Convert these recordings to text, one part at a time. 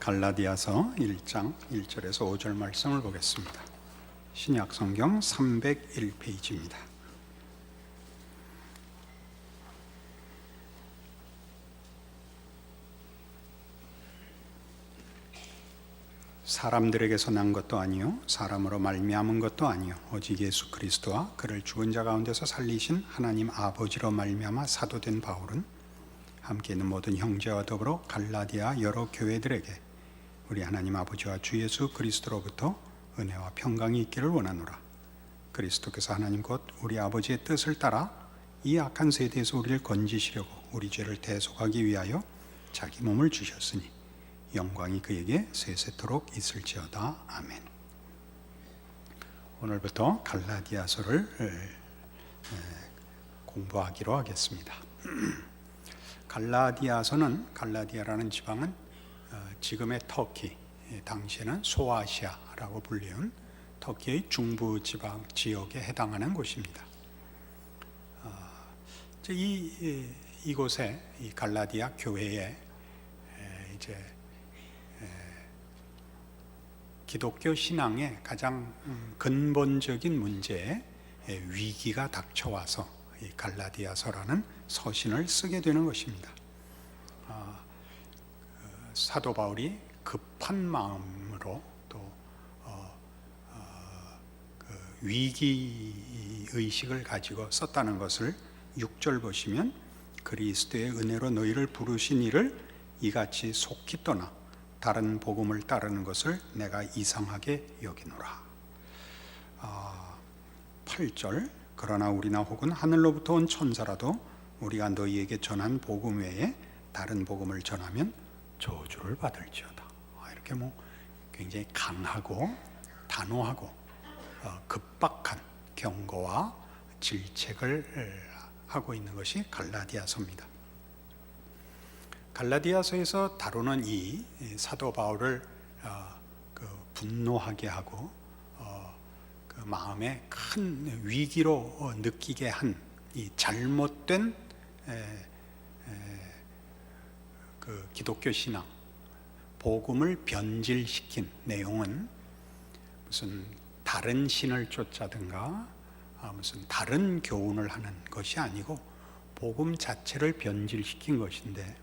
갈라디아서 1장 1절에서 5절 말씀을 보겠습니다. 신약 성경 301페이지입니다. 사람들에게서 난 것도 아니요 사람으로 말미암은 것도 아니요 오직 예수 그리스도와 그를 죽은 자 가운데서 살리신 하나님 아버지로 말미암아 사도된 바울은 함께 있는 모든 형제와 더불어 갈라디아 여러 교회들에게 우리 하나님 아버지와 주 예수 그리스도로부터 은혜와 평강이 있기를 원하노라. 그리스도께서 하나님 곧 우리 아버지의 뜻을 따라 이 악한 세대에서 우리를 건지시려고 우리 죄를 대속하기 위하여 자기 몸을 주셨으니 영광이 그에게 세세토록 있을지어다. 아멘. 오늘부터 갈라디아서를 공부하기로 하겠습니다. 갈라디아라는 지방은 지금의 터키, 당시에는 소아시아라고 불리운 터키의 중부 지방 지역에 해당하는 곳입니다. 이곳에 이 갈라디아 교회에 이제 기독교 신앙의 가장 근본적인 문제에 위기가 닥쳐와서 이 갈라디아서라는 서신을 쓰게 되는 것입니다. 사도 바울이 급한 마음으로 또 위기 의식을 가지고 썼다는 것을 6절 보시면 그리스도의 은혜로 너희를 부르신 이를 이같이 속히 떠나 다른 복음을 따르는 것을 내가 이상하게 여기노라. 8절 그러나 우리나 혹은 하늘로부터 온 천사라도 우리가 너희에게 전한 복음 외에 다른 복음을 전하면 저주를 받을지어다. 이렇게 굉장히 강하고 단호하고 급박한 경고와 질책을 하고 있는 것이 갈라디아서입니다. 갈라디아서에서 다루는 이 사도 바울을 분노하게 하고 그 마음에 큰 위기로 느끼게 한 이 잘못된 그 기독교 신앙, 복음을 변질시킨 내용은 무슨 다른 신을 쫓자든가 무슨 다른 교훈을 하는 것이 아니고 복음 자체를 변질시킨 것인데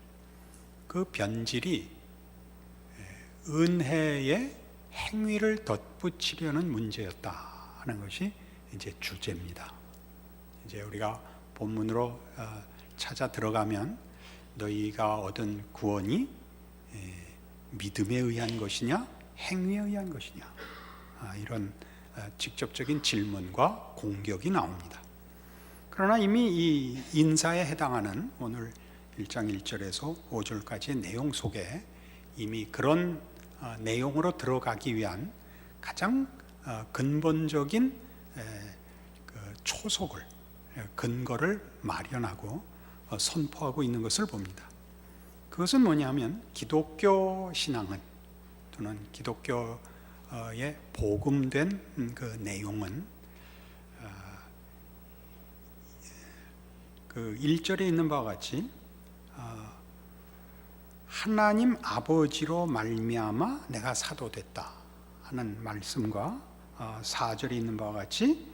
그 변질이 은혜의 행위를 덧붙이려는 문제였다 하는 것이 이제 주제입니다. 이제 우리가 본문으로 찾아 들어가면 너희가 얻은 구원이 믿음에 의한 것이냐 행위에 의한 것이냐 이런 직접적인 질문과 공격이 나옵니다. 그러나 이미 이 인사에 해당하는 오늘 1장 1절에서 5절까지의 내용 속에 이미 그런 내용으로 들어가기 위한 가장 근본적인 초석을 근거를 마련하고 선포하고 있는 것을 봅니다. 그것은 뭐냐면 기독교 신앙은 또는 기독교의 복음된 그 내용은 그 1절에 있는 바와 같이 하나님 아버지로 말미암아 내가 사도됐다 하는 말씀과 4절에 있는 바와 같이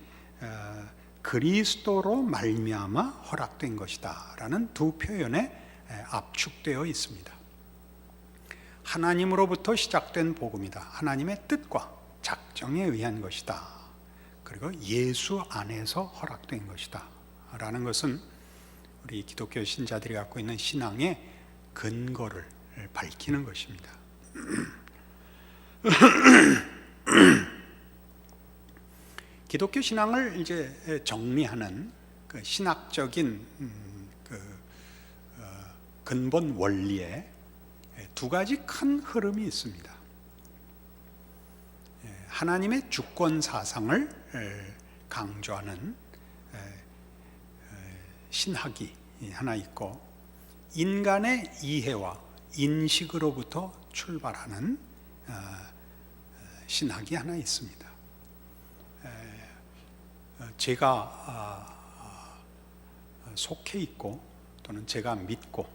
그리스도로 말미암아 허락된 것이다 라는 두 표현에 압축되어 있습니다. 하나님으로부터 시작된 복음이다. 하나님의 뜻과 작정에 의한 것이다. 그리고 예수 안에서 허락된 것이다 라는 것은 우리 기독교 신자들이 갖고 있는 신앙의 근거를 밝히는 것입니다. 기독교 신앙을 이제 정리하는 그 신학적인 근본 원리에 두 가지 큰 흐름이 있습니다. 하나님의 주권 사상을 강조하는 신학이 하나 있고 인간의 이해와 인식으로부터 출발하는 신학이 하나 있습니다. 제가 속해 있고 또는 제가 믿고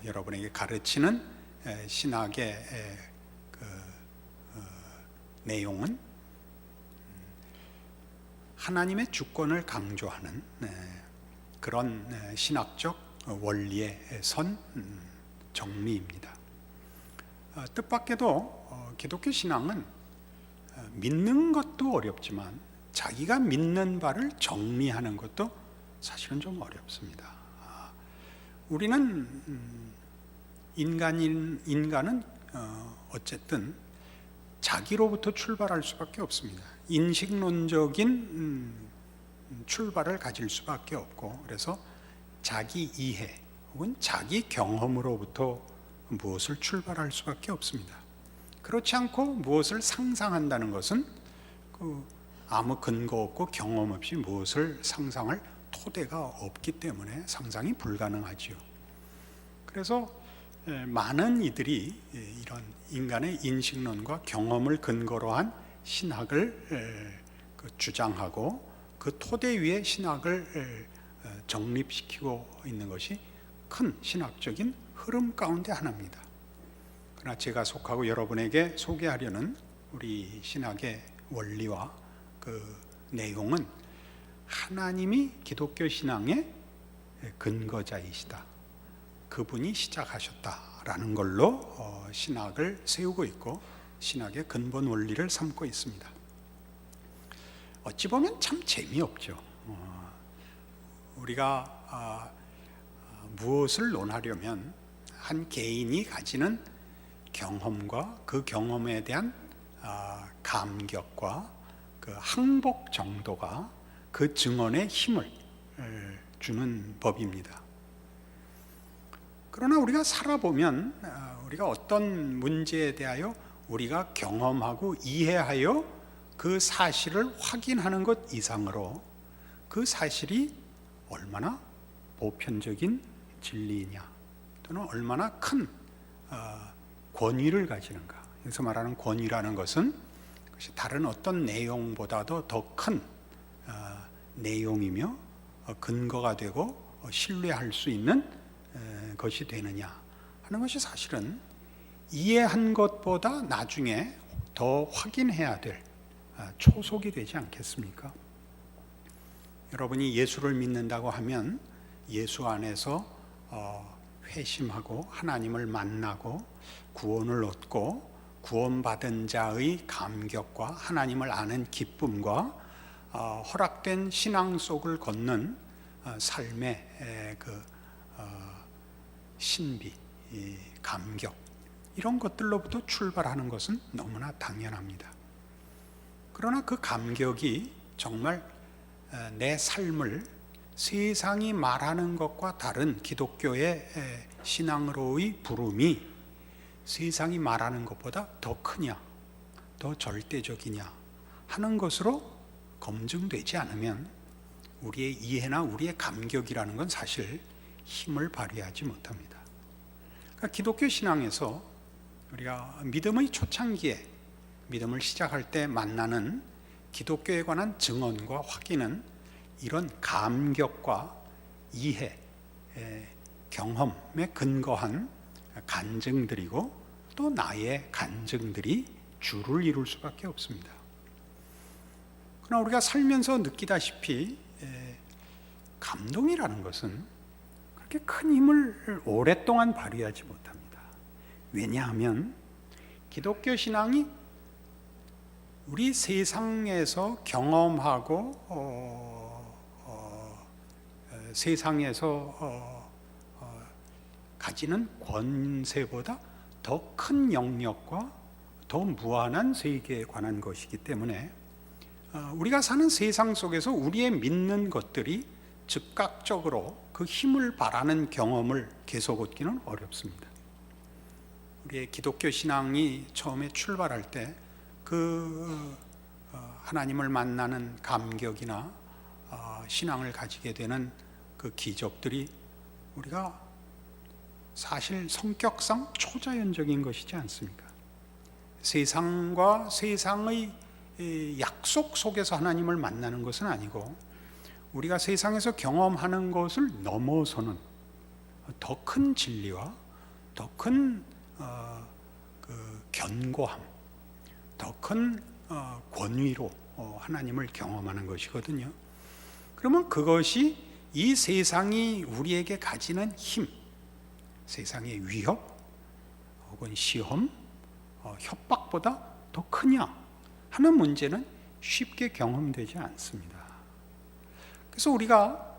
여러분에게 가르치는 신학의 내용은 하나님의 주권을 강조하는 그런 신학적 원리에 선 정리입니다. 뜻밖에도 기독교 신앙은 믿는 것도 어렵지만 자기가 믿는 바를 정리하는 것도 사실은 좀 어렵습니다. 우리는 인간은 어쨌든 자기로부터 출발할 수밖에 없습니다. 인식론적인 출발을 가질 수밖에 없고, 그래서 자기 이해 혹은 자기 경험으로부터 무엇을 출발할 수밖에 없습니다. 그렇지 않고 무엇을 상상한다는 것은 아무 근거 없고 경험 없이 무엇을 상상할 토대가 없기 때문에 상상이 불가능하지요. 그래서 많은 이들이 이런 인간의 인식론과 경험을 근거로 한 신학을 주장하고 그 토대 위에 신학을 정립시키고 있는 것이 큰 신학적인 흐름 가운데 하나입니다. 그러나 제가 속하고 여러분에게 소개하려는 우리 신학의 원리와 그 내용은 하나님이 기독교 신앙의 근거자이시다, 그분이 시작하셨다라는 걸로 신학을 세우고 있고 신학의 근본 원리를 삼고 있습니다. 어찌 보면 참 재미없죠. 우리가 무엇을 논하려면 한 개인이 가지는 경험과 그 경험에 대한 감격과 그 항복 정도가 그 증언에 힘을 주는 법입니다. 그러나 우리가 살아보면 우리가 어떤 문제에 대하여 우리가 경험하고 이해하여 그 사실을 확인하는 것 이상으로 그 사실이 얼마나 보편적인 진리이냐 또는 얼마나 큰 권위를 가지는가. 여기서 말하는 권위라는 것은 그것이 다른 어떤 내용보다도 더 큰 내용이며 근거가 되고 신뢰할 수 있는 것이 되느냐 하는 것이 사실은 이해한 것보다 나중에 더 확인해야 될 초석이 되지 않겠습니까? 여러분이 예수를 믿는다고 하면 예수 안에서 회심하고 하나님을 만나고 구원을 얻고 구원받은 자의 감격과 하나님을 아는 기쁨과 허락된 신앙 속을 걷는 삶의 그 신비, 감격, 이런 것들로부터 출발하는 것은 너무나 당연합니다. 그러나 그 감격이 정말 내 삶을 세상이 말하는 것과 다른 기독교의 신앙으로의 부름이 세상이 말하는 것보다 더 크냐, 더 절대적이냐 하는 것으로 검증되지 않으면 우리의 이해나 우리의 감격이라는 건 사실 힘을 발휘하지 못합니다. 그러니까 기독교 신앙에서 우리가 믿음의 초창기에 믿음을 시작할 때 만나는 기독교에 관한 증언과 확인은 이런 감격과 이해, 경험에 근거한 간증들이고 또 나의 간증들이 주를 이룰 수밖에 없습니다. 그러나 우리가 살면서 느끼다시피 감동이라는 것은 그렇게 큰 힘을 오랫동안 발휘하지 못합니다. 왜냐하면 기독교 신앙이 우리 세상에서 경험하고 세상에서 가지는 권세보다 더 큰 영역과 더 무한한 세계에 관한 것이기 때문에 우리가 사는 세상 속에서 우리의 믿는 것들이 즉각적으로 그 힘을 발하는 경험을 계속 얻기는 어렵습니다. 우리의 기독교 신앙이 처음에 출발할 때 그 하나님을 만나는 감격이나 신앙을 가지게 되는 그 기적들이 우리가 사실 성격상 초자연적인 것이지 않습니까? 세상과 세상의 약속 속에서 하나님을 만나는 것은 아니고 우리가 세상에서 경험하는 것을 넘어서는 더 큰 진리와 더 큰 견고함, 더 큰 권위로 하나님을 경험하는 것이거든요. 그러면 그것이 이 세상이 우리에게 가지는 힘, 세상의 위협 혹은 시험, 협박보다 더 크냐 하는 문제는 쉽게 경험되지 않습니다. 그래서 우리가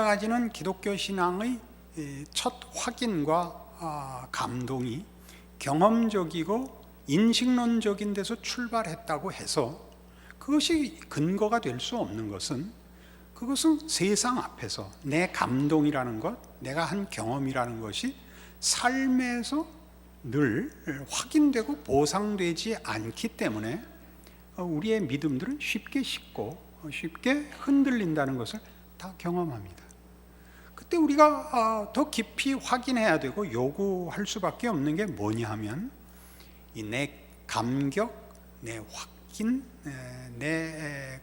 가지는 기독교 신앙의 첫 확인과 감동이 경험적이고 인식론적인 데서 출발했다고 해서 그것이 근거가 될 수 없는 것은, 그것은 세상 앞에서 내 감동이라는 것, 내가 한 경험이라는 것이 삶에서 늘 확인되고 보상되지 않기 때문에 우리의 믿음들은 쉽게 식고 쉽게 흔들린다는 것을 다 경험합니다. 그때 우리가 더 깊이 확인해야 되고 요구할 수밖에 없는 게 뭐냐 하면, 이 내 감격, 내 확인, 내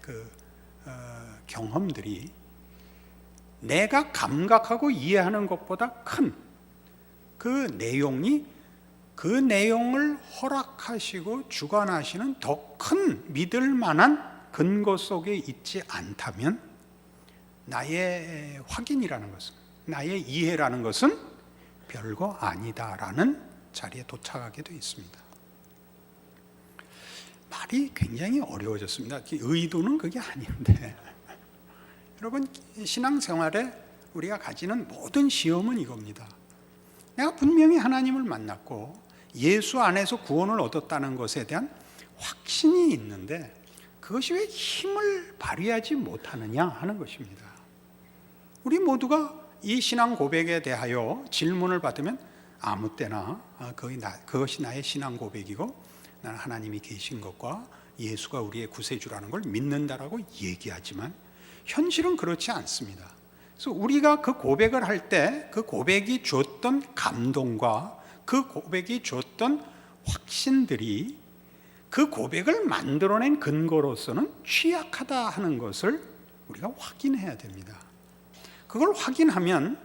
경험들이 내가 감각하고 이해하는 것보다 큰 그 내용이, 그 내용을 허락하시고 주관하시는 더 큰 믿을 만한 근거 속에 있지 않다면 나의 확인이라는 것은, 나의 이해라는 것은 별거 아니다라는 자리에 도착하게 되어 있습니다. 말이 굉장히 어려워졌습니다. 의도는 그게 아닌데, 여러분, 신앙생활에 우리가 가지는 모든 시험은 이겁니다. 내가 분명히 하나님을 만났고 예수 안에서 구원을 얻었다는 것에 대한 확신이 있는데 그것이 왜 힘을 발휘하지 못하느냐 하는 것입니다. 우리 모두가 이 신앙 고백에 대하여 질문을 받으면 아무 때나 그것이 나의 신앙 고백이고 나는 하나님이 계신 것과 예수가 우리의 구세주라는 걸 믿는다라고 얘기하지만 현실은 그렇지 않습니다. 그래서 우리가 그 고백을 할 때 그 고백이 줬던 감동과 그 고백이 줬던 확신들이 그 고백을 만들어낸 근거로서는 취약하다 하는 것을 우리가 확인해야 됩니다. 그걸 확인하면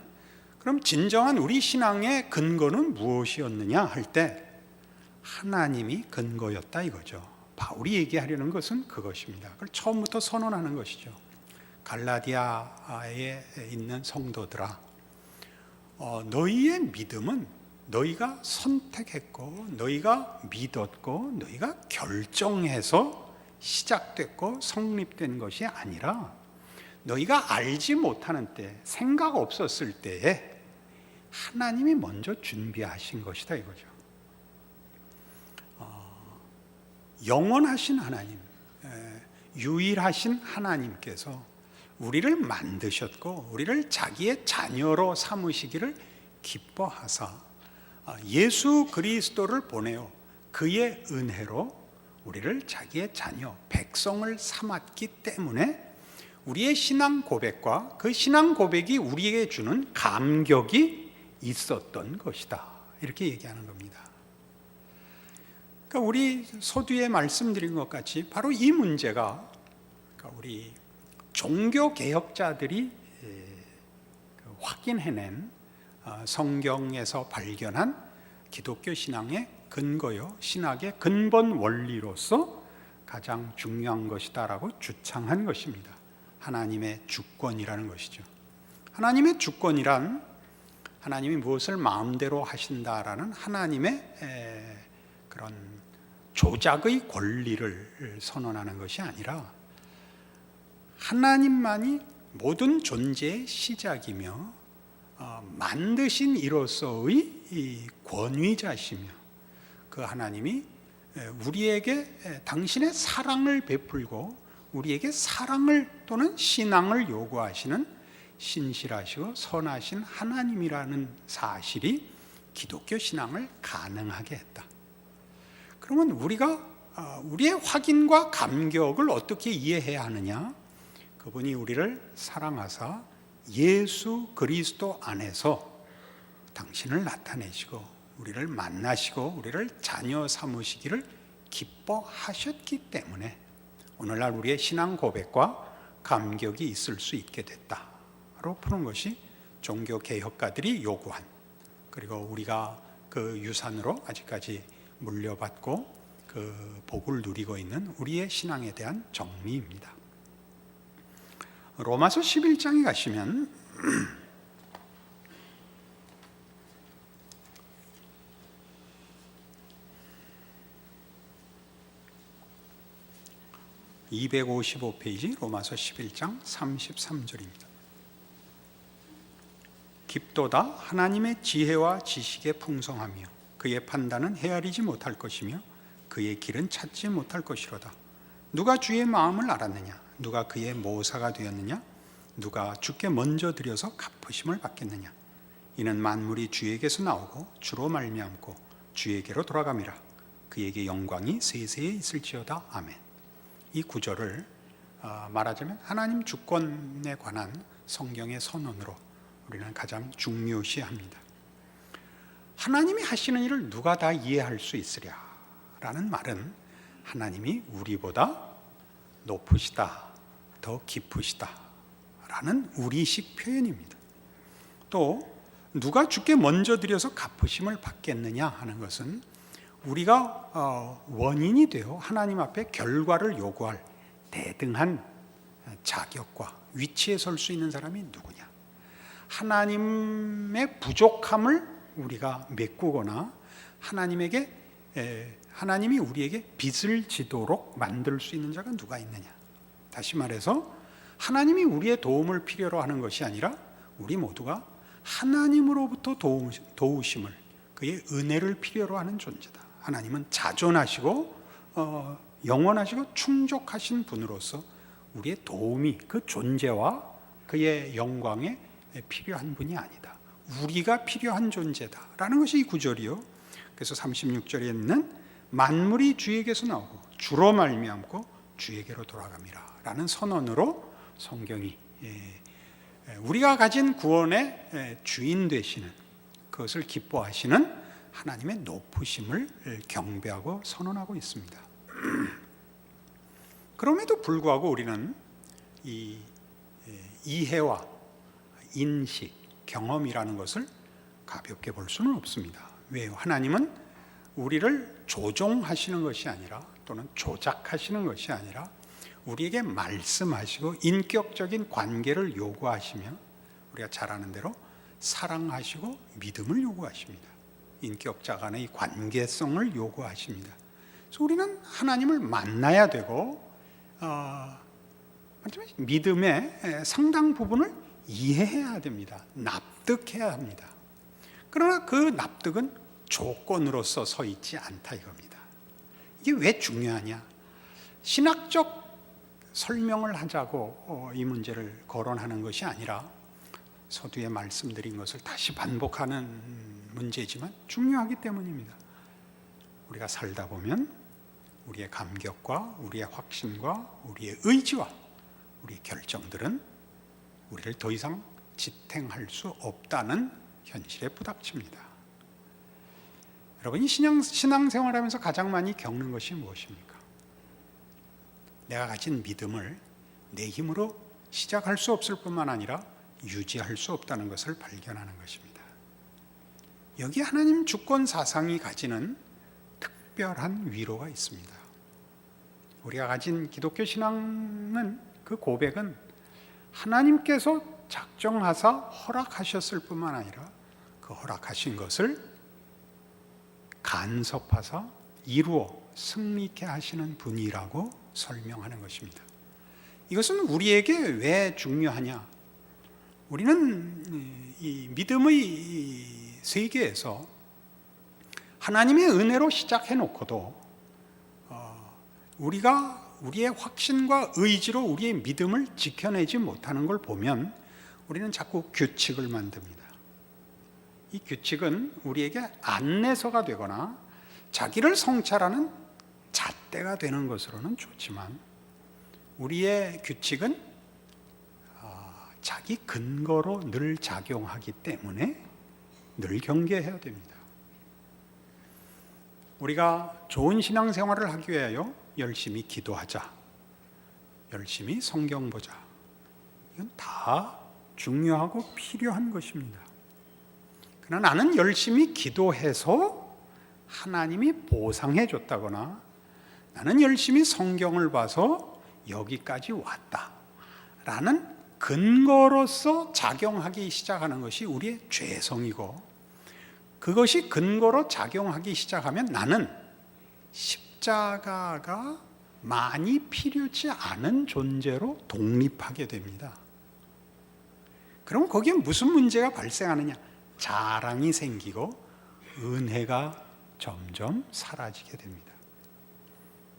그럼 진정한 우리 신앙의 근거는 무엇이었느냐 할 때 하나님이 근거였다 이거죠. 바울이 얘기하려는 것은 그것입니다. 그걸 처음부터 선언하는 것이죠. 갈라디아에 있는 성도들아, 너희의 믿음은 너희가 선택했고 너희가 믿었고 너희가 결정해서 시작됐고 성립된 것이 아니라 너희가 알지 못하는 때, 생각 없었을 때에 하나님이 먼저 준비하신 것이다 이거죠. 영원하신 하나님, 유일하신 하나님께서 우리를 만드셨고 우리를 자기의 자녀로 삼으시기를 기뻐하사 예수 그리스도를 보내어 그의 은혜로 우리를 자기의 자녀, 백성을 삼았기 때문에 우리의 신앙 고백과 그 신앙 고백이 우리에게 주는 감격이 있었던 것이다 이렇게 얘기하는 겁니다. 그러니까 우리 서두에 말씀드린 것 같이 바로 이 문제가, 그러니까 우리 종교개혁자들이 확인해낸 성경에서 발견한 기독교 신앙의 근거요, 신학의 근본 원리로서 가장 중요한 것이다라고 주창한 것입니다. 하나님의 주권이라는 것이죠. 하나님의 주권이란 하나님이 무엇을 마음대로 하신다라는 하나님의 그런 조작의 권리를 선언하는 것이 아니라 하나님만이 모든 존재의 시작이며 만드신 이로서의 권위자시며 그 하나님이 우리에게 당신의 사랑을 베풀고 우리에게 사랑을 또는 신앙을 요구하시는 신실하시고 선하신 하나님이라는 사실이 기독교 신앙을 가능하게 했다. 그러면 우리가 우리의 확인과 감격을 어떻게 이해해야 하느냐? 그분이 우리를 사랑하사 예수 그리스도 안에서 당신을 나타내시고 우리를 만나시고 우리를 자녀 삼으시기를 기뻐하셨기 때문에 오늘날 우리의 신앙 고백과 감격이 있을 수 있게 됐다로 푸는 것이 종교개혁가들이 요구한, 그리고 우리가 그 유산으로 아직까지 물려받고 그 복을 누리고 있는 우리의 신앙에 대한 정리입니다. 로마서 11장에 가시면 (255페이지) 로마서 11장 33절입니다. 깊도다 하나님의 지혜와 지식의 풍성하며 그의 판단은 헤아리지 못할 것이며 그의 길은 찾지 못할 것이로다. 누가 주의 마음을 알았느냐? 누가 그의 모사가 되었느냐? 누가 주께 먼저 드려서 갚으심을 받겠느냐? 이는 만물이 주에게서 나오고 주로 말미암고 주에게로 돌아감이라. 그에게 영광이 세세에 있을지어다. 아멘. 이 구절을 말하자면 하나님 주권에 관한 성경의 선언으로 우리는 가장 중요시합니다. 하나님이 하시는 일을 누가 다 이해할 수 있으랴 라는 말은 하나님이 우리보다 높으시다, 더 깊으시다 라는 우리식 표현입니다. 또 누가 주께 먼저 드려서 갚으심을 받겠느냐 하는 것은 우리가 원인이 되어 하나님 앞에 결과를 요구할 대등한 자격과 위치에 설 수 있는 사람이 누구냐? 하나님의 부족함을 우리가 메꾸거나 하나님이 우리에게 빚을 지도록 만들 수 있는 자가 누가 있느냐? 다시 말해서 하나님이 우리의 도움을 필요로 하는 것이 아니라 우리 모두가 하나님으로부터 도우심을, 그의 은혜를 필요로 하는 존재다. 하나님은 자존하시고 영원하시고 충족하신 분으로서 우리의 도움이, 그 존재와 그의 영광에 필요한 분이 아니다. 우리가 필요한 존재다라는 것이 이 구절이요. 그래서 36절에 있는 만물이 주에게서 나오고 주로 말미암고 주에게로 돌아감이라 라는 선언으로 성경이 우리가 가진 구원의 주인 되시는, 그것을 기뻐하시는 하나님의 높으심을 경배하고 선언하고 있습니다. 그럼에도 불구하고 우리는 이 이해와 인식, 경험이라는 것을 가볍게 볼 수는 없습니다. 왜요? 하나님은 우리를 조종하시는 것이 아니라, 또는 조작하시는 것이 아니라 우리에게 말씀하시고 인격적인 관계를 요구하시며, 우리가 잘 아는 대로 사랑하시고 믿음을 요구하십니다. 인격자 간의 이 관계성을 요구하십니다. 그래서 우리는 하나님을 만나야 되고 믿음의 상당 부분을 이해해야 됩니다. 납득해야 합니다. 그러나 그 납득은 조건으로서 서 있지 않다 이겁니다. 이게 왜 중요하냐? 신학적 설명을 하자고 이 문제를 거론하는 것이 아니라 서두에 말씀드린 것을 다시 반복하는 문제지만 중요하기 때문입니다. 우리가 살다 보면 우리의 감격과 우리의 확신과 우리의 의지와 우리의 결정들은 우리를 더 이상 지탱할 수 없다는 현실에 부닥칩니다. 여러분이 신앙생활하면서 가장 많이 겪는 것이 무엇입니까? 내가 가진 믿음을 내 힘으로 시작할 수 없을 뿐만 아니라 유지할 수 없다는 것을 발견하는 것입니다. 여기 하나님 주권 사상이 가지는 특별한 위로가 있습니다. 우리가 가진 기독교 신앙은, 그 고백은 하나님께서 작정하사 허락하셨을 뿐만 아니라 그 허락하신 것을 간섭하사 이루어 승리케 하시는 분이라고 설명하는 것입니다. 이것은 우리에게 왜 중요하냐? 우리는 이 믿음의 세계에서 하나님의 은혜로 시작해 놓고도 우리가 우리의 확신과 의지로 우리의 믿음을 지켜내지 못하는 걸 보면 우리는 자꾸 규칙을 만듭니다. 이 규칙은 우리에게 안내서가 되거나 자기를 성찰하는 잣대가 되는 것으로는 좋지만, 우리의 규칙은 자기 근거로 늘 작용하기 때문에 늘 경계해야 됩니다. 우리가 좋은 신앙생활을 하기 위하여 열심히 기도하자, 열심히 성경 보자, 이건 다 중요하고 필요한 것입니다. 그러나 나는 열심히 기도해서 하나님이 보상해 줬다거나 나는 열심히 성경을 봐서 여기까지 왔다라는 근거로서 작용하기 시작하는 것이 우리의 죄성이고, 그것이 근거로 작용하기 시작하면 나는 십자가가 많이 필요치 않은 존재로 독립하게 됩니다. 그럼 거기에 무슨 문제가 발생하느냐? 자랑이 생기고 은혜가 점점 사라지게 됩니다.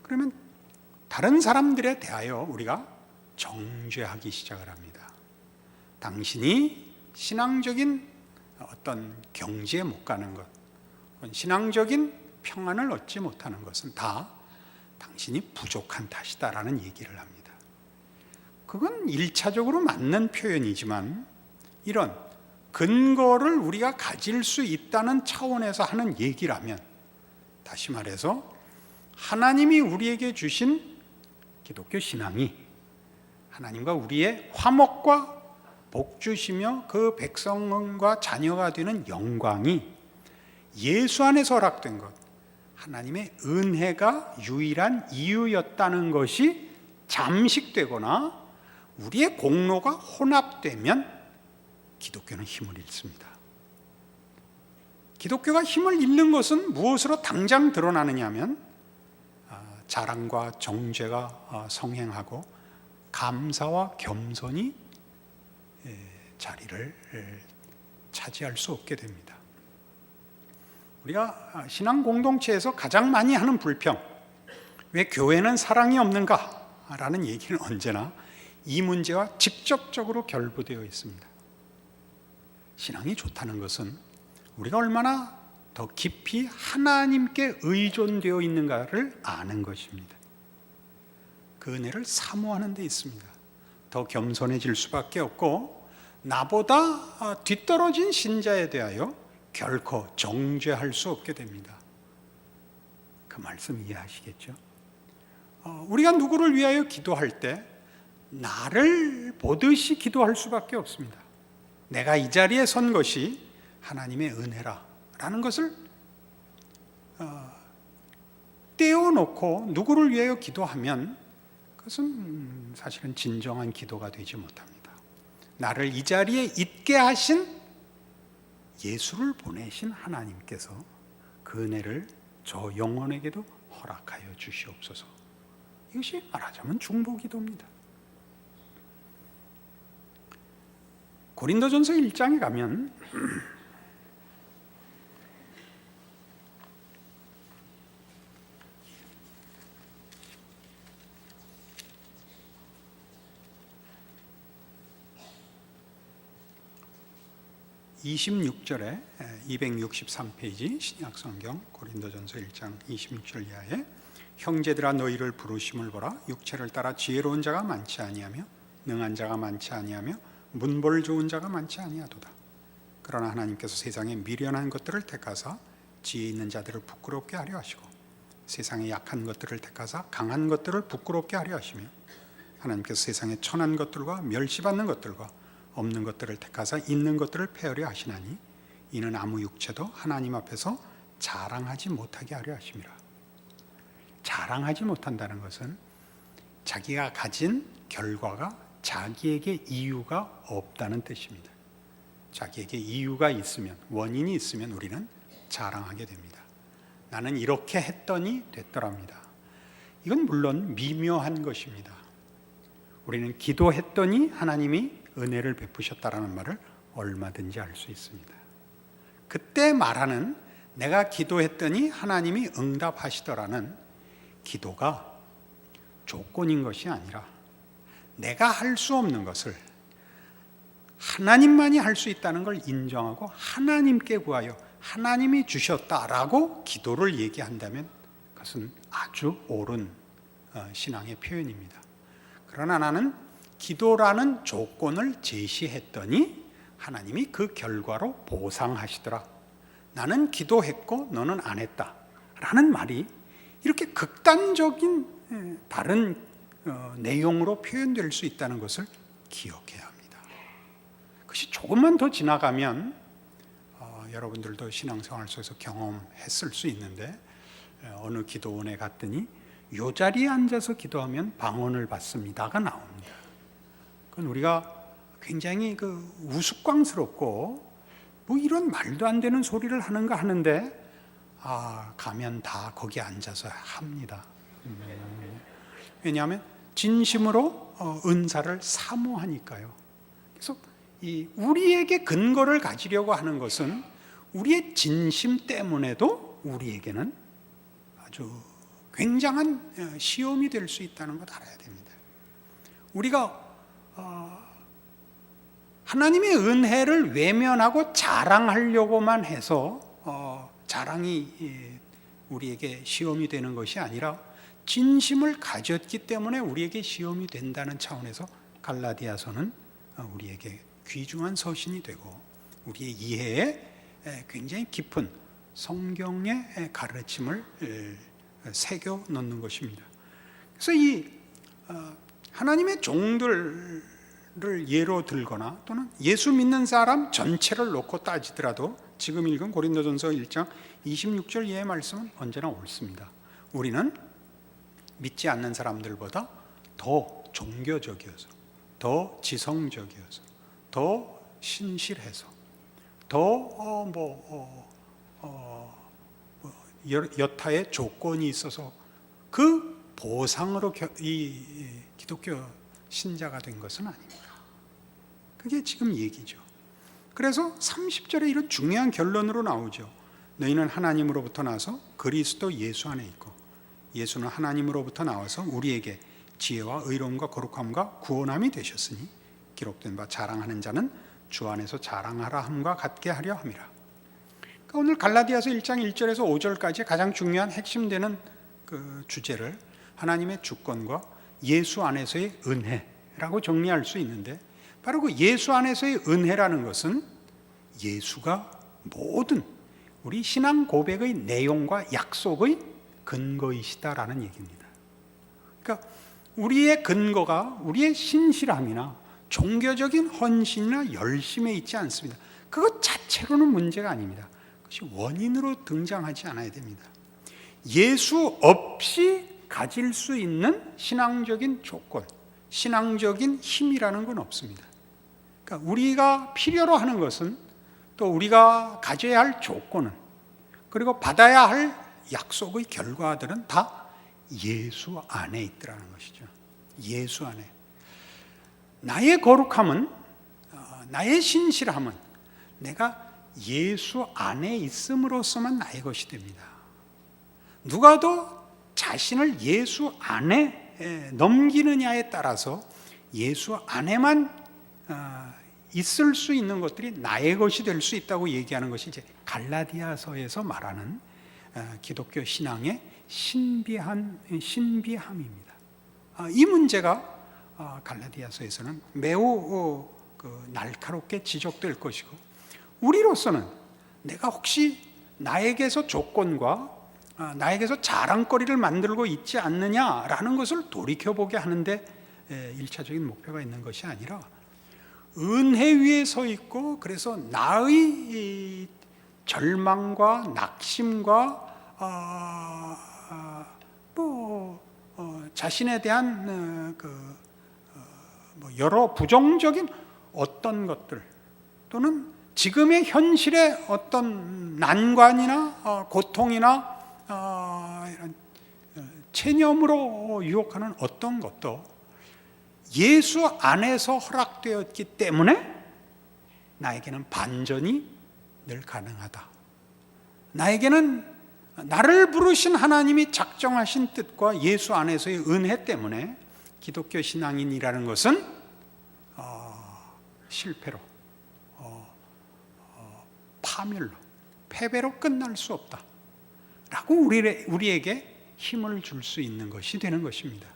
그러면 다른 사람들에 대하여 우리가 정죄하기 시작을 합니다. 당신이 신앙적인 어떤 경지에 못 가는 것, 신앙적인 평안을 얻지 못하는 것은 다 당신이 부족한 탓이다라는 얘기를 합니다. 그건 1차적으로 맞는 표현이지만, 이런 근거를 우리가 가질 수 있다는 차원에서 하는 얘기라면, 다시 말해서 하나님이 우리에게 주신 기독교 신앙이 하나님과 우리의 화목과 복 주시며 그 백성과 자녀가 되는 영광이 예수 안에서 허락된 것, 하나님의 은혜가 유일한 이유였다는 것이 잠식되거나 우리의 공로가 혼합되면 기독교는 힘을 잃습니다. 기독교가 힘을 잃는 것은 무엇으로 당장 드러나느냐 하면, 자랑과 정죄가 성행하고 감사와 겸손이 자리를 차지할 수 없게 됩니다. 우리가 신앙 공동체에서 가장 많이 하는 불평, 왜 교회는 사랑이 없는가? 라는 얘기는 언제나 이 문제와 직접적으로 결부되어 있습니다. 신앙이 좋다는 것은 우리가 얼마나 더 깊이 하나님께 의존되어 있는가를 아는 것입니다. 그 은혜를 사모하는 데 있습니다. 더 겸손해질 수밖에 없고, 나보다 뒤떨어진 신자에 대하여 결코 정죄할 수 없게 됩니다. 그 말씀 이해하시겠죠? 우리가 누구를 위하여 기도할 때 나를 보듯이 기도할 수밖에 없습니다. 내가 이 자리에 선 것이 하나님의 은혜라는 것을 떼어놓고 누구를 위하여 기도하면 그것은 사실은 진정한 기도가 되지 못합니다. 나를 이 자리에 있게 하신 예수를 보내신 하나님께서 그 은혜를 저 영혼에게도 허락하여 주시옵소서. 이것이 말하자면 중보기도입니다. 고린도전서 1장에 가면 (26절에) 263페이지 신약성경 고린도전서 1장 26절 이하에, 형제들아 너희를 부르심을 보라. 육체를 따라 지혜로운 자가 많지 아니하며 능한 자가 많지 아니하며 문벌 좋은 자가 많지 아니하도다. 그러나 하나님께서 세상에 미련한 것들을 택하사 지혜 있는 자들을 부끄럽게 하려 하시고, 세상에 약한 것들을 택하사 강한 것들을 부끄럽게 하려 하시며, 하나님께서 세상에 천한 것들과 멸시받는 것들과 없는 것들을 택하사 있는 것들을 폐하려 하시나니, 이는 아무 육체도 하나님 앞에서 자랑하지 못하게 하려 하심이라. 자랑하지 못한다는 것은 자기가 가진 결과가 자기에게 이유가 없다는 뜻입니다. 자기에게 이유가 있으면, 원인이 있으면 우리는 자랑하게 됩니다. 나는 이렇게 했더니 됐더랍니다. 이건 물론 미묘한 것입니다. 우리는 기도했더니 하나님이 은혜를 베푸셨다라는 말을 얼마든지 알 수 있습니다. 그때 말하는 내가 기도했더니 하나님이 응답하시더라는 기도가 조건인 것이 아니라, 내가 할 수 없는 것을 하나님만이 할 수 있다는 걸 인정하고 하나님께 구하여 하나님이 주셨다라고 기도를 얘기한다면 그것은 아주 옳은 신앙의 표현입니다. 그러나 나는 기도라는 조건을 제시했더니 하나님이 그 결과로 보상하시더라. 나는 기도했고 너는 안 했다 라는 말이 이렇게 극단적인 다른 내용으로 표현될 수 있다는 것을 기억해야 합니다. 그것이 조금만 더 지나가면 여러분들도 신앙생활 속에서 경험했을 수 있는데, 어느 기도원에 갔더니 요 자리에 앉아서 기도하면 방언을 받습니다가 나옵니다. 그건 우리가 굉장히 우스꽝스럽고 뭐 이런 말도 안 되는 소리를 하는가 하는데 가면 다 거기 앉아서 합니다. 왜냐하면 진심으로 은사를 사모하니까요. 그래서 우리에게 근거를 가지려고 하는 것은 우리의 진심 때문에도 우리에게는 아주 굉장한 시험이 될 수 있다는 것 알아야 됩니다. 우리가 하나님의 은혜를 외면하고 자랑하려고만 해서 자랑이 우리에게 시험이 되는 것이 아니라 진심을 가졌기 때문에 우리에게 시험이 된다는 차원에서 갈라디아서는 우리에게 귀중한 서신이 되고 우리의 이해에 굉장히 깊은 성경의 가르침을 새겨 넣는 것입니다. 그래서 이 하나님의 종들을 예로 들거나 또는 예수 믿는 사람 전체를 놓고 따지더라도 지금 읽은 고린도전서 1장 26절 이하의 말씀은 언제나 옳습니다. 우리는 믿지 않는 사람들보다 더 종교적이어서, 더 지성적이어서, 더 신실해서, 더 여타의 조건이 있어서 그 보상으로 이 기독교 신자가 된 것은 아닙니다. 그게 지금 얘기죠. 그래서 30절에 이런 중요한 결론으로 나오죠. 너희는 하나님으로부터 나서 그리스도 예수 안에 있고 예수는 하나님으로부터 나와서 우리에게 지혜와 의로움과 거룩함과 구원함이 되셨으니 기록된 바 자랑하는 자는 주 안에서 자랑하라 함과 같게 하려 함이라. 그러니까 오늘 갈라디아서 1장 1절에서 5절까지 가장 중요한 핵심되는 그 주제를 하나님의 주권과 예수 안에서의 은혜라고 정리할 수 있는데, 바로 그 예수 안에서의 은혜라는 것은 예수가 모든 우리 신앙 고백의 내용과 약속의 근거이시다라는 얘기입니다. 그러니까 우리의 근거가 우리의 신실함이나 종교적인 헌신이나 열심에 있지 않습니다. 그것 자체로는 문제가 아닙니다. 그것이 원인으로 등장하지 않아야 됩니다. 예수 없이 가질 수 있는 신앙적인 조건, 신앙적인 힘이라는 건 없습니다. 그러니까 우리가 필요로 하는 것은, 또 우리가 가져야 할 조건은, 그리고 받아야 할 약속의 결과들은 다 예수 안에 있더라는 것이죠. 예수 안에. 나의 거룩함은, 나의 신실함은 내가 예수 안에 있음으로써만 나의 것이 됩니다. 누가 더 자신을 예수 안에 넘기느냐에 따라서 예수 안에만 있을 수 있는 것들이 나의 것이 될 수 있다고 얘기하는 것이 이제 갈라디아서에서 말하는 기독교 신앙의 신비함입니다. 이 문제가 갈라디아서에서는 매우 날카롭게 지적될 것이고, 우리로서는 내가 혹시 나에게서 조건과 나에게서 자랑거리를 만들고 있지 않느냐라는 것을 돌이켜보게 하는데 1차적인 목표가 있는 것이 아니라, 은혜 위에 서 있고 그래서 나의 절망과 낙심과 자신에 대한 여러 부정적인 어떤 것들, 또는 지금의 현실의 어떤 난관이나 고통이나 이런 체념으로 유혹하는 어떤 것도 예수 안에서 허락되었기 때문에 나에게는 반전이 늘 가능하다. 나에게는 나를 부르신 하나님이 작정하신 뜻과 예수 안에서의 은혜 때문에 기독교 신앙인이라는 것은 실패로, 파멸로, 패배로 끝날 수 없다 라고 우리에게 힘을 줄 수 있는 것이 되는 것입니다.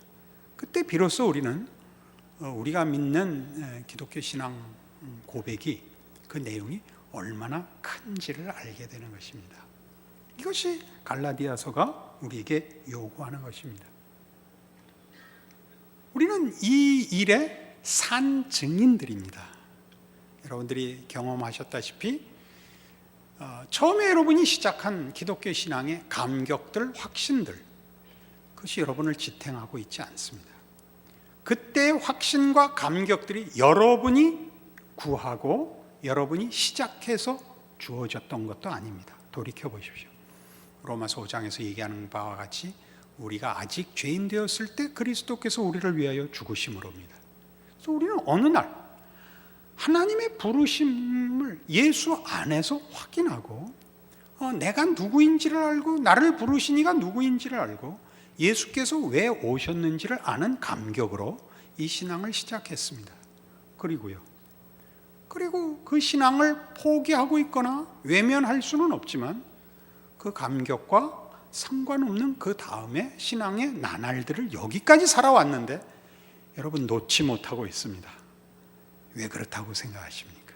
그때 비로소 우리는 우리가 믿는 기독교 신앙 고백이, 그 내용이 얼마나 큰지를 알게 되는 것입니다. 이것이 갈라디아서가 우리에게 요구하는 것입니다. 우리는 이 일의 산 증인들입니다. 여러분들이 경험하셨다시피 처음에 여러분이 시작한 기독교 신앙의 감격들, 확신들, 그것이 여러분을 지탱하고 있지 않습니다. 그때의 확신과 감격들이 여러분이 구하고 여러분이 시작해서 주어졌던 것도 아닙니다. 돌이켜 보십시오. 로마서 5장에서 얘기하는 바와 같이 우리가 아직 죄인 되었을 때 그리스도께서 우리를 위하여 죽으심으로입니다. 그래서 우리는 어느 날 하나님의 부르심을 예수 안에서 확인하고 내가 누구인지를 알고 나를 부르신 이가 누구인지를 알고 예수께서 왜 오셨는지를 아는 감격으로 이 신앙을 시작했습니다. 그리고 그 신앙을 포기하고 있거나 외면할 수는 없지만 그 감격과 상관없는 그 다음에 신앙의 나날들을 여기까지 살아왔는데 여러분 놓지 못하고 있습니다. 왜 그렇다고 생각하십니까?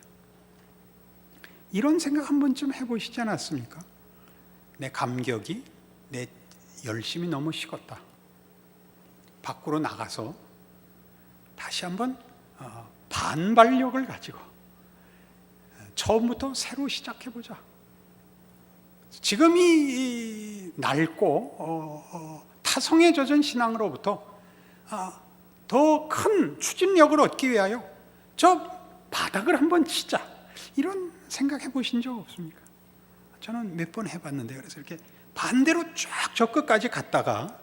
이런 생각 한 번쯤 해보시지 않았습니까? 내 감격이 내 열심이 너무 식었다. 밖으로 나가서 다시 한번 반발력을 가지고 처음부터 새로 시작해보자. 지금 이 낡고 타성에 젖은 신앙으로부터 더 큰 추진력을 얻기 위하여 저 바닥을 한번 치자. 이런 생각해 보신 적 없습니까? 저는 몇 번 해봤는데 그래서 이렇게 반대로 쫙 저 끝까지 갔다가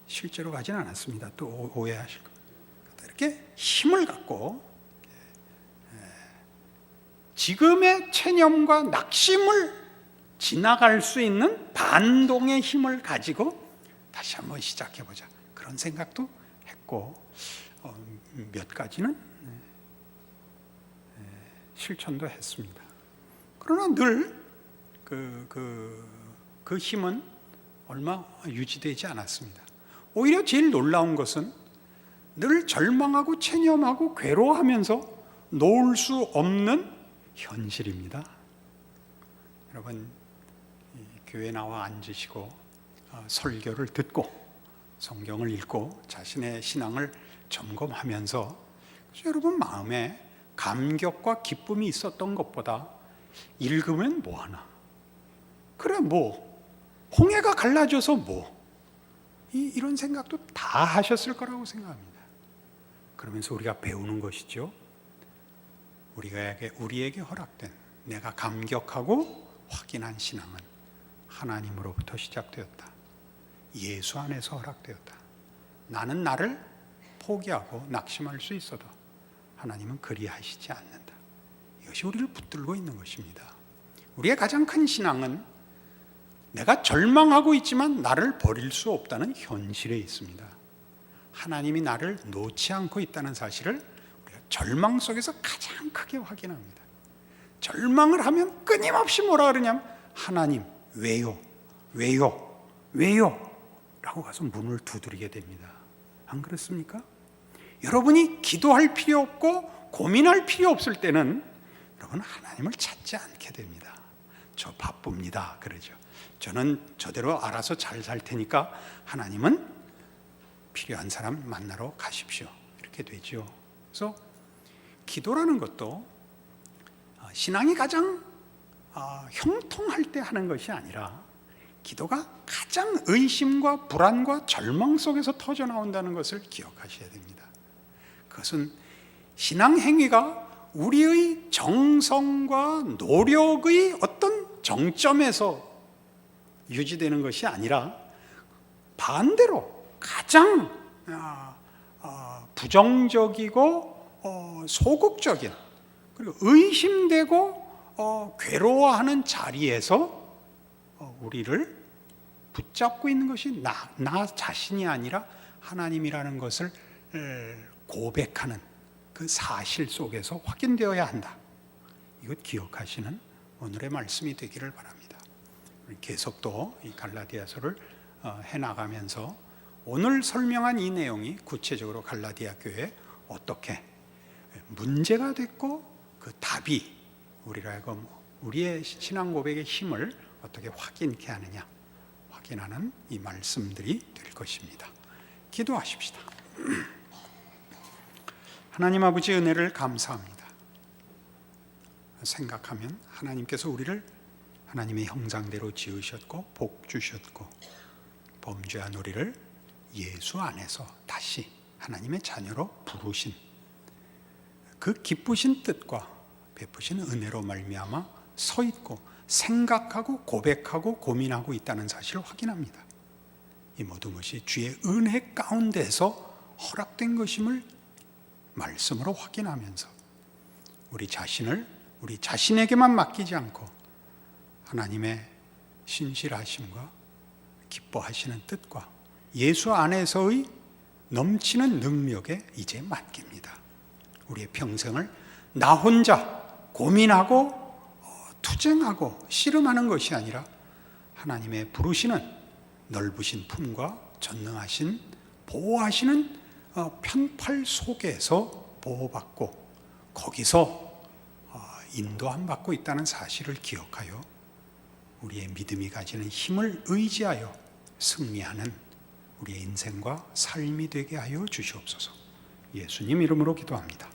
실제로 가진 않았습니다. 또 오해하실 겁니다. 이렇게 힘을 갖고 지금의 체념과 낙심을 지나갈 수 있는 반동의 힘을 가지고 다시 한번 시작해보자. 그런 생각도 했고 몇 가지는 실천도 했습니다. 그러나 늘 그 힘은 얼마 유지되지 않았습니다. 오히려 제일 놀라운 것은 늘 절망하고 체념하고 괴로워하면서 놓을 수 없는 현실입니다. 여러분 교회 나와 앉으시고 설교를 듣고 성경을 읽고 자신의 신앙을 점검하면서 여러분 마음에 감격과 기쁨이 있었던 것보다 읽으면 뭐하나? 그래 홍해가 갈라져서 이런 생각도 다 하셨을 거라고 생각합니다. 그러면서 우리가 배우는 것이죠. 우리에게 허락된 내가 감격하고 확인한 신앙은 하나님으로부터 시작되었다. 예수 안에서 허락되었다. 나는 나를 포기하고 낙심할 수 있어도 하나님은 그리하시지 않는다. 이것이 우리를 붙들고 있는 것입니다. 우리의 가장 큰 신앙은 내가 절망하고 있지만 나를 버릴 수 없다는 현실에 있습니다. 하나님이 나를 놓지 않고 있다는 사실을 우리가 절망 속에서 가장 크게 확인합니다. 절망을 하면 끊임없이 뭐라 그러냐면 하나님 왜요? 라고 가서 문을 두드리게 됩니다. 안 그렇습니까? 여러분이 기도할 필요 없고 고민할 필요 없을 때는 여러분 하나님을 찾지 않게 됩니다. 저 바쁩니다. 그러죠. 저는 저대로 알아서 잘 살 테니까 하나님은 필요한 사람 만나러 가십시오. 이렇게 되죠. 그래서 기도라는 것도 신앙이 가장 형통할 때 하는 것이 아니라 기도가 가장 의심과 불안과 절망 속에서 터져나온다는 것을 기억하셔야 됩니다. 그것은 신앙 행위가 우리의 정성과 노력의 어떤 정점에서 유지되는 것이 아니라 반대로 가장 부정적이고 소극적인 그리고 의심되고 괴로워하는 자리에서 우리를 붙잡고 있는 것이 나 자신이 아니라 하나님이라는 것을 고백하는 그 사실 속에서 확인되어야 한다. 이것 기억하시는 오늘의 말씀이 되기를 바랍니다. 계속 또 이 갈라디아서를 해나가면서 오늘 설명한 이 내용이 구체적으로 갈라디아 교회에 어떻게 문제가 됐고 그 답이 우리의 신앙 고백의 힘을 어떻게 확인케 하느냐 확인하는 이 말씀들이 될 것입니다. 기도하십시다. 하나님 아버지 은혜를 감사합니다. 생각하면 하나님께서 우리를 하나님의 형상대로 지으셨고 복 주셨고 범죄한 우리를 예수 안에서 다시 하나님의 자녀로 부르신 그 기쁘신 뜻과 베푸신 은혜로 말미암아 서 있고 생각하고 고백하고 고민하고 있다는 사실을 확인합니다. 이 모든 것이 주의 은혜 가운데서 허락된 것임을 말씀으로 확인하면서 우리 자신을 우리 자신에게만 맡기지 않고 하나님의 신실하심과 기뻐하시는 뜻과 예수 안에서의 넘치는 능력에 이제 맡깁니다. 우리의 평생을 나 혼자 고민하고 투쟁하고 씨름하는 것이 아니라 하나님의 부르시는 넓으신 품과 전능하신 보호하시는 편팔 속에서 보호받고 거기서 인도함 받고 있다는 사실을 기억하여 우리의 믿음이 가지는 힘을 의지하여 승리하는 우리의 인생과 삶이 되게 하여 주시옵소서. 예수님 이름으로 기도합니다.